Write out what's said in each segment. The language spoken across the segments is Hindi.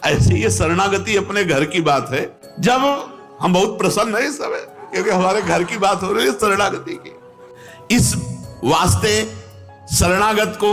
ऐसे ये शरणागति अपने घर की बात है। जब हम बहुत प्रसन्न है इस समय, क्योंकि हमारे घर की बात हो रही है शरणागति की। इस वास्ते शरणागत को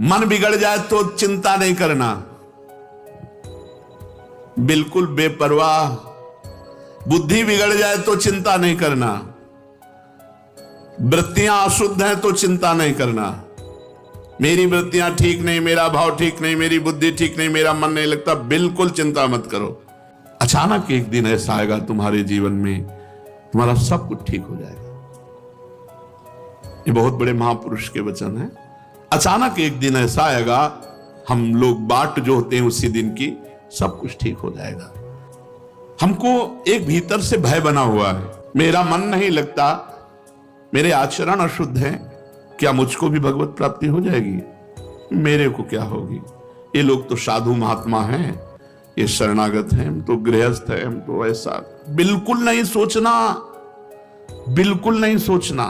मन बिगड़ जाए तो चिंता नहीं करना, बिल्कुल बेपरवाह। बुद्धि बिगड़ जाए तो चिंता नहीं करना, वृत्तियां अशुद्ध हैं तो चिंता नहीं करना। मेरी वृत्तियां ठीक नहीं, मेरा भाव ठीक नहीं, मेरी बुद्धि ठीक नहीं, मेरा मन नहीं लगता, बिल्कुल चिंता मत करो। अचानक एक दिन ऐसा आएगा तुम्हारे जीवन में, तुम्हारा सब कुछ ठीक हो जाएगा। ये बहुत बड़े महापुरुष के वचन हैं। अचानक एक दिन ऐसा आएगा, हम लोग बाट जो होते हैं उसी दिन की, सब कुछ ठीक हो जाएगा। हमको एक भीतर से भय बना हुआ है, मेरा मन नहीं लगता, मेरे आचरण अशुद्ध हैं, क्या मुझको भी भगवत प्राप्ति हो जाएगी? मेरे को क्या होगी? ये लोग तो साधु महात्मा हैं, ये शरणागत हैं, हम तो गृहस्थ हैं, हम तो ऐसा। बिल्कुल नहीं सोचना, बिल्कुल नहीं सोचना।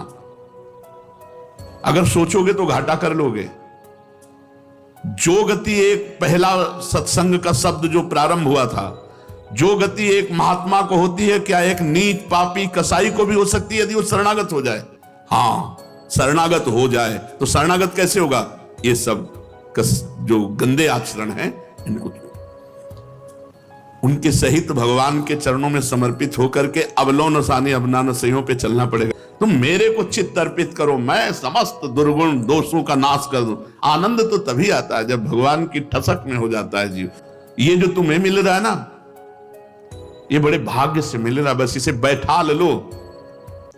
अगर सोचोगे तो घाटा कर लोगे। जो गति एक पहला सत्संग का शब्द जो प्रारंभ हुआ था, जो गति एक महात्मा को होती है, क्या एक नीच पापी कसाई को भी हो सकती है यदि वो शरणागत हो जाए? हाँ, शरणागत हो जाए तो शरणागत कैसे होगा? ये सब जो गंदे आचरण हैं इनको उनके सहित भगवान के चरणों में समर्पित होकर के अवलोन सानी अवनान सहियों पे चलना पड़ेगा। तुम मेरे को चित्त अर्पित करो, मैं समस्त दुर्गुण दोषों का नाश कर दूं। आनंद तो तभी आता है जब भगवान की ठसक में हो जाता है जीव। ये जो तुम्हें मिल रहा है ना, ये बड़े भाग्य से मिल रहा है, बस इसे बैठा लो।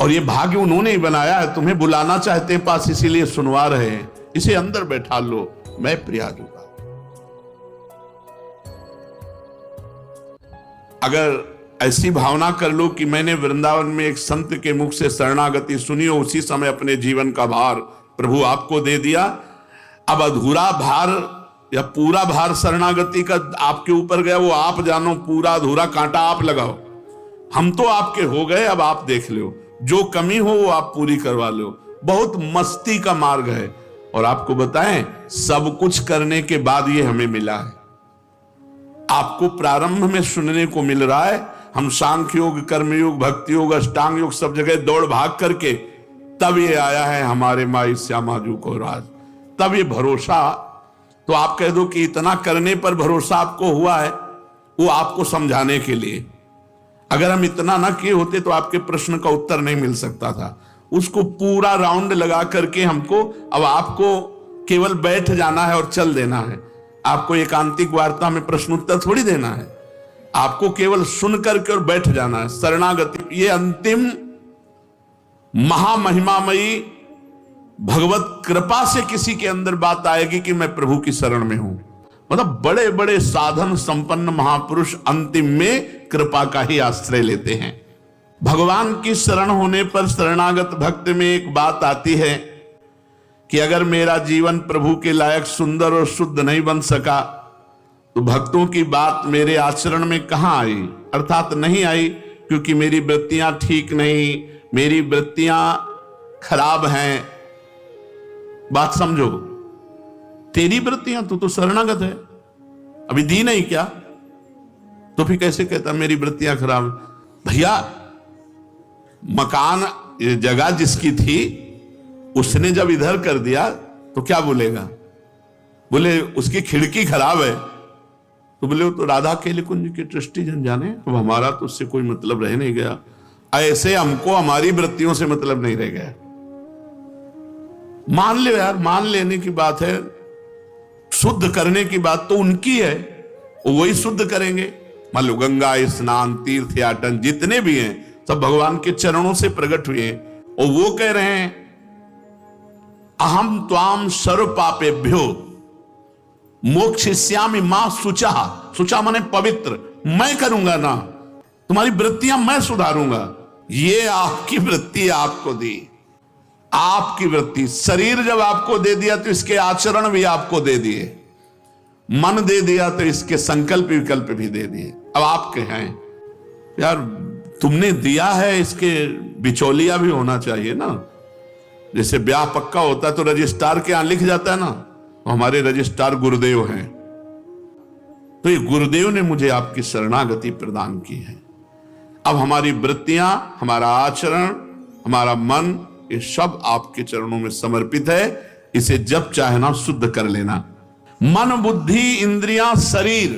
और ये भाग्य उन्होंने ही बनाया है, तुम्हें बुलाना चाहते हैं पास, इसीलिए सुनवा रहे हैं। इसे अंदर बैठा लो, मैं प्रयाग दूंगा। अगर ऐसी भावना कर लो कि मैंने वृंदावन में एक संत के मुख से शरणागति सुनी हो, उसी समय अपने जीवन का भार प्रभु आपको दे दिया, अब अधूरा भार या पूरा भार शरणागति का आपके ऊपर गया, वो आप जानो। पूरा अधूरा कांटा आप लगाओ, हम तो आपके हो गए, अब आप देख लो, जो कमी हो वो आप पूरी करवा लो। बहुत मस्ती का मार्ग है। और आपको बताएं, सब कुछ करने के बाद ये हमें मिला है। आपको प्रारंभ में सुनने को मिल रहा है, हम सांख्य योग, कर्मयोग, भक्ति योग, अष्टांग योग सब जगह दौड़ भाग करके तब ये आया है हमारे माई श्यामाजू को राज। तब ये भरोसा, तो आप कह दो कि इतना करने पर भरोसा आपको हुआ है, वो आपको समझाने के लिए। अगर हम इतना ना किए होते तो आपके प्रश्न का उत्तर नहीं मिल सकता था। उसको पूरा राउंड लगा करके हमको, अब आपको केवल बैठ जाना है और चल देना है। आपको एकांतिक वार्ता में प्रश्न उत्तर थोड़ी देना है, आपको केवल सुन करके और बैठ जाना है। शरणागति ये अंतिम महामहिमामयी भगवत कृपा से किसी के अंदर बात आएगी कि मैं प्रभु की शरण में हूं। मतलब बड़े बड़े साधन संपन्न महापुरुष अंतिम में कृपा का ही आश्रय लेते हैं। भगवान की शरण होने पर शरणागत भक्त में एक बात आती है कि अगर मेरा जीवन प्रभु के लायक सुंदर और शुद्ध नहीं बन सका तो भक्तों की बात मेरे आचरण में कहां आई? अर्थात नहीं आई, क्योंकि मेरी वृत्तियां ठीक नहीं, मेरी वृत्तियां खराब हैं। बात समझो, तेरी वृत्तियां, तू तो शरणागत है, अभी दी नहीं क्या? तो फिर कैसे कहता मेरी वृत्तियां खराब? भैया, मकान जगह जिसकी थी उसने जब इधर कर दिया तो क्या बोलेगा? बोले उसकी खिड़की खराब है, तो बोले वो तो राधा केली कुंज की दृष्टि जन जाने, अब हमारा तो उससे कोई मतलब रह नहीं गया। ऐसे हमको हमारी वृत्तियों से मतलब नहीं रह गया। मान ले यार, मान लेने की बात है, शुद्ध करने की बात तो उनकी है, वही शुद्ध करेंगे। मान लो गंगा स्नान, तीर्थ याटन जितने भी हैं सब भगवान के चरणों से प्रकट हुए हैं, और वो कह रहे हैं अहम त्वाम सर्व पापेभ्यो मोक्षयिष्यामि मां शुचा। शुचा माने पवित्र, मैं करूंगा ना, तुम्हारी वृत्तियां मैं सुधारूंगा। ये आपकी वृत्ति आपको दी, आपकी वृत्ति। शरीर जब आपको दे दिया तो इसके आचरण भी आपको दे दिए, मन दे दिया तो इसके संकल्प विकल्प भी दे दिए। अब आपके हैं यार, तुमने दिया है, इसके बिचौलिया भी होना चाहिए ना। जैसे ब्याह पक्का होता है तो रजिस्ट्रार के यहां लिख जाता है ना, तो हमारे रजिस्ट्रार गुरुदेव हैं, तो ये गुरुदेव ने मुझे आपकी शरणागति प्रदान की है। अब हमारी वृत्तियां, हमारा आचरण, हमारा मन, ये सब आपके चरणों में समर्पित है। इसे जब चाहे शुद्ध कर लेना। मन, बुद्धि, इंद्रियां, शरीर,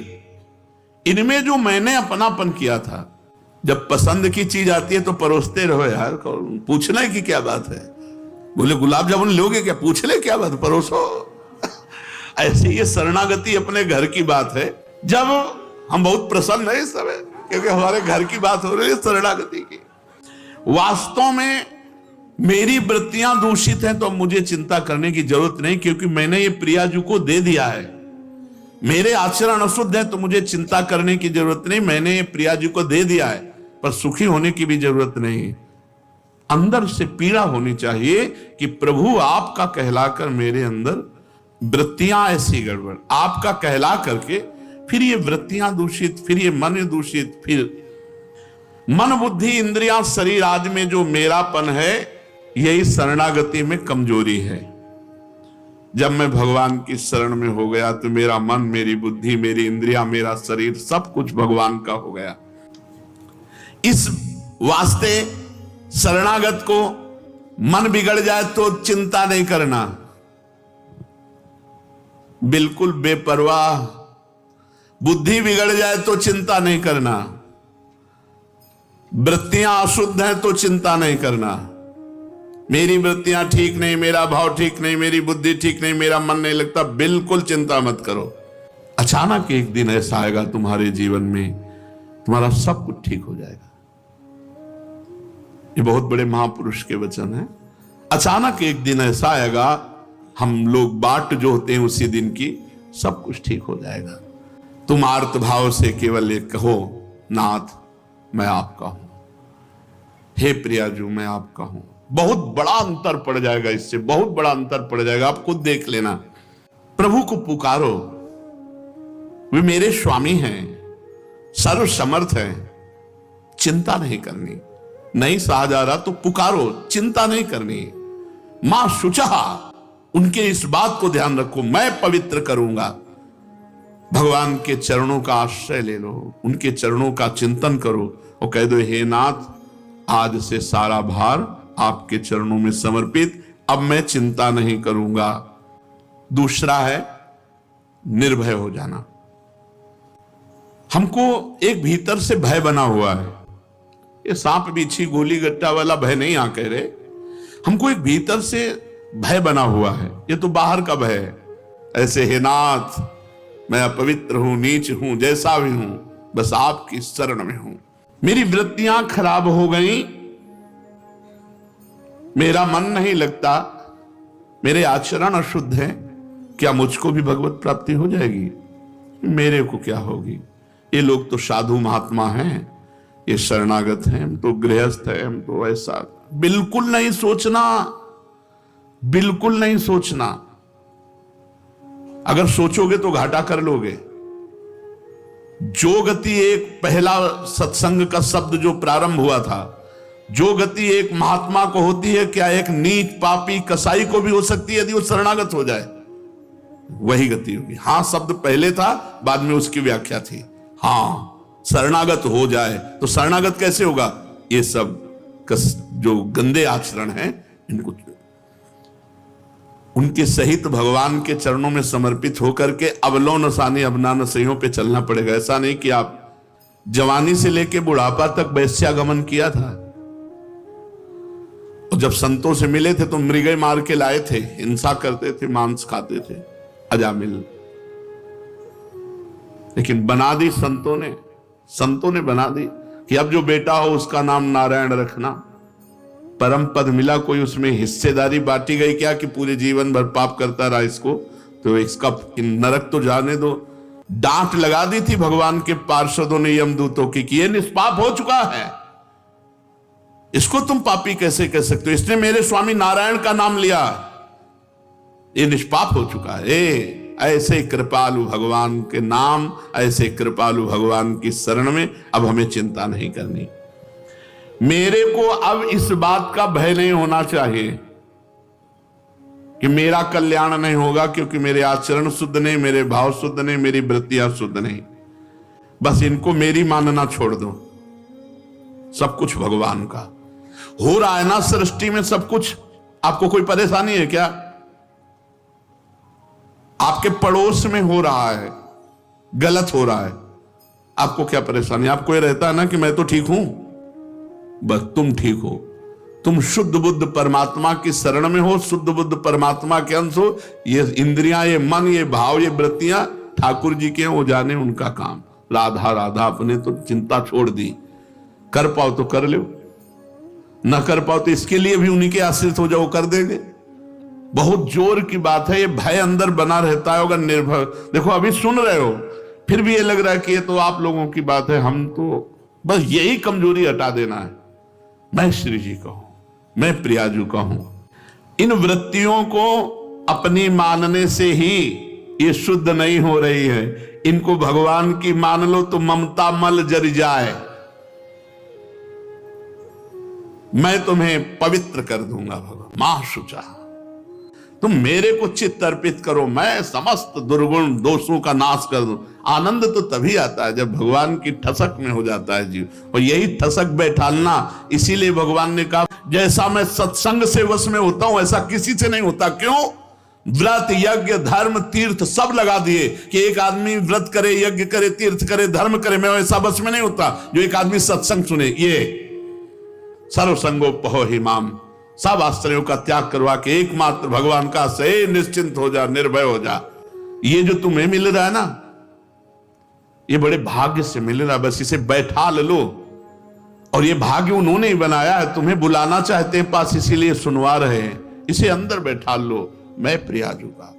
इनमें जो मैंने अपनापन किया था, जब पसंद की चीज आती है तो परोसते रहो यार, पूछना की क्या बात है। बोले गुलाब जामुन लोगे क्या, पूछ ले क्या बात, परोसो। ऐसे ये शरणागति अपने घर की बात है। जब हम बहुत प्रसन्न है इस समय, क्योंकि हमारे घर की बात हो रही है शरणागति की। वास्तव में मेरी वृत्तियां दूषित हैं तो मुझे चिंता करने की जरूरत नहीं, क्योंकि मैंने ये प्रियाजू को दे दिया है। मेरे आचरण अशुद्ध है तो मुझे चिंता करने की जरूरत नहीं, मैंने ये प्रियाजू को दे दिया है। पर सुखी होने की भी जरूरत नहीं। अंदर से पीड़ा होनी चाहिए कि प्रभु आपका कहलाकर मेरे अंदर वृत्तियां ऐसी गड़बड़, आपका कहला करके फिर ये वृत्तियां दूषित, फिर ये मन दूषित, फिर मन, बुद्धि, इंद्रियां, शरीर आदि में जो मेरापन है, यही शरणागति में कमजोरी है। जब मैं भगवान की शरण में हो गया तो मेरा मन, मेरी बुद्धि, मेरी इंद्रियां, मेरा शरीर, सब कुछ भगवान का हो गया। इस वास्ते शरणागत को मन बिगड़ जाए तो चिंता नहीं करना, बिल्कुल बेपरवाह। बुद्धि बिगड़ जाए तो चिंता नहीं करना, वृत्तियां अशुद्ध हैं तो चिंता नहीं करना। मेरी वृत्तियां ठीक नहीं, मेरा भाव ठीक नहीं, मेरी बुद्धि ठीक नहीं, मेरा मन नहीं लगता, बिल्कुल चिंता मत करो। अचानक एक दिन ऐसा आएगा तुम्हारे जीवन में, तुम्हारा सब कुछ ठीक हो जाएगा। ये बहुत बड़े महापुरुष के वचन हैं। अचानक एक दिन ऐसा आएगा, हम लोग बाट जो होते हैं उसी दिन की, सब कुछ ठीक हो जाएगा। तुम आर्त भाव से केवल एक कहो, नाथ मैं आपका हूं, हे प्रियाजू मैं आपका हूं। बहुत बड़ा अंतर पड़ जाएगा, इससे बहुत बड़ा अंतर पड़ जाएगा। आप खुद देख लेना। प्रभु को पुकारो, वे मेरे स्वामी हैं, सर्व समर्थ हैं, चिंता नहीं करनी। नहीं सहा जा रहा तो पुकारो, चिंता नहीं करनी। मां शुचहा, उनके इस बात को ध्यान रखो, मैं पवित्र करूंगा। भगवान के चरणों का आश्रय ले लो, उनके चरणों का चिंतन करो और कह दो, हे नाथ आज से सारा भार आपके चरणों में समर्पित, अब मैं चिंता नहीं करूंगा। दूसरा है निर्भय हो जाना। हमको एक भीतर से भय बना हुआ है। ये सांप बिच्छी गोली गट्टा वाला भय नहीं आ कह रहे, हमको एक भीतर से भय बना हुआ है। ये तो बाहर का भय है। ऐसे हे नाथ मैं अपवित्र हूं, नीच हूं, जैसा भी हूं, बस आपकी शरण में हूं। मेरी वृत्तियां खराब हो गई, मेरा मन नहीं लगता, मेरे आचरण अशुद्ध है, क्या मुझको भी भगवत प्राप्ति हो जाएगी? मेरे को क्या होगी? ये लोग तो साधु महात्मा हैं, ये शरणागत हैं, हम तो गृहस्थ हैं, हम तो ऐसा। बिल्कुल नहीं सोचना, बिल्कुल नहीं सोचना। अगर सोचोगे तो घाटा कर लोगे। जो गति एक पहला सत्संग का शब्द जो प्रारंभ हुआ था, जो गति एक महात्मा को होती है, क्या एक नीच पापी कसाई को भी हो सकती है यदि वो शरणागत हो जाए? वही गति होगी। हां शब्द पहले था, बाद में उसकी व्याख्या थी। हां शरणागत हो जाए तो शरणागत कैसे होगा? ये सब जो गंदे आचरण हैं इनको उनके सहित भगवान के चरणों में समर्पित होकर के अवलो नसानी अबना नसइयों पे चलना पड़ेगा। ऐसा नहीं कि आप जवानी से लेके बुढ़ापा तक वैश्यागमन किया था और जब संतों से मिले थे तो मृगे मार के लाए थे, हिंसा करते थे, मांस खाते थे, अजामिल। लेकिन बना दी संतों ने बना दी कि अब जो बेटा हो उसका नाम नारायण रखना। परम पद मिला, कोई उसमें हिस्सेदारी बांटी गई क्या कि पूरे जीवन भर पाप करता रहा इसको, तो इसका नरक तो जाने दो। डांट लगा दी थी भगवान के पार्षदों ने यमदूतों की कि ये निष्पाप हो चुका है, इसको तुम पापी कैसे कह सकते हो? इसने मेरे स्वामी नारायण का नाम लिया, ये निष्पाप हो चुका है। ऐसे कृपालु भगवान के नाम, ऐसे कृपालु भगवान की शरण में अब हमें चिंता नहीं करनी। मेरे को अब इस बात का भय नहीं होना चाहिए कि मेरा कल्याण नहीं होगा, क्योंकि मेरे आचरण शुद्ध नहीं, मेरे भाव शुद्ध नहीं, मेरी वृत्तियां शुद्ध नहीं। बस इनको मेरी मानना छोड़ दो, सब कुछ भगवान का हो रहा है ना सृष्टि में सब कुछ। आपको कोई परेशानी है क्या? आपके पड़ोस में हो रहा है, गलत हो रहा है, आपको क्या परेशानी? आपको ये रहता है ना कि मैं तो ठीक हूं, बस तुम ठीक हो, तुम शुद्ध बुद्ध परमात्मा की शरण में हो, शुद्ध बुद्ध परमात्मा के अंश हो। ये इंद्रियां, ये मन, ये भाव, ये वृत्तियां ठाकुर जी के, वो जाने उनका काम। राधा राधा अपने तो चिंता छोड़ दी, कर पाओ तो कर लो, न कर पाओ तो इसके लिए भी उन्हीं के आश्रित हो जाओ, कर देंगे। बहुत जोर की बात है, ये भय अंदर बना रहता है अगर निर्भय। देखो अभी सुन रहे हो, फिर भी ये लग रहा है कि ये तो आप लोगों की बात है, हम तो बस यही कमजोरी हटा देना है। मैं श्री जी का हूं, मैं प्रियाजू का हूं। इन वृत्तियों को अपनी मानने से ही ये शुद्ध नहीं हो रही है। इनको भगवान की मान लो तो ममता मल जर जाए, मैं तुम्हें पवित्र कर दूंगा। भगवान मां शुचा, तुम मेरे को चित्त अर्पित करो, मैं समस्त दुर्गुण दोषों का नाश कर दूं। आनंद तो तभी आता है जब भगवान की ठसक में हो जाता है जीव, और यही ठसक बैठालना। इसीलिए भगवान ने कहा जैसा मैं सत्संग से वश में होता हूं ऐसा किसी से नहीं होता। क्यों? व्रत यज्ञ धर्म तीर्थ सब लगा दिए कि एक आदमी व्रत करे, यज्ञ करे, तीर्थ करे, धर्म करे, मैं वैसा वश में नहीं होता जो एक आदमी सत्संग सुने। ये सर्वसंगोपहो हिमाम, सब आश्रयों का त्याग करवा के एकमात्र भगवान का से निश्चिंत हो जा, निर्भय हो जा। ये जो तुम्हें मिल रहा है ना, ये बड़े भाग्य से मिल रहा है, बस इसे बैठा लो। और ये भाग्य उन्होंने ही बनाया है, तुम्हें बुलाना चाहते हैं पास, इसीलिए सुनवा रहे हैं। इसे अंदर बैठा लो, मैं प्रियाजू का।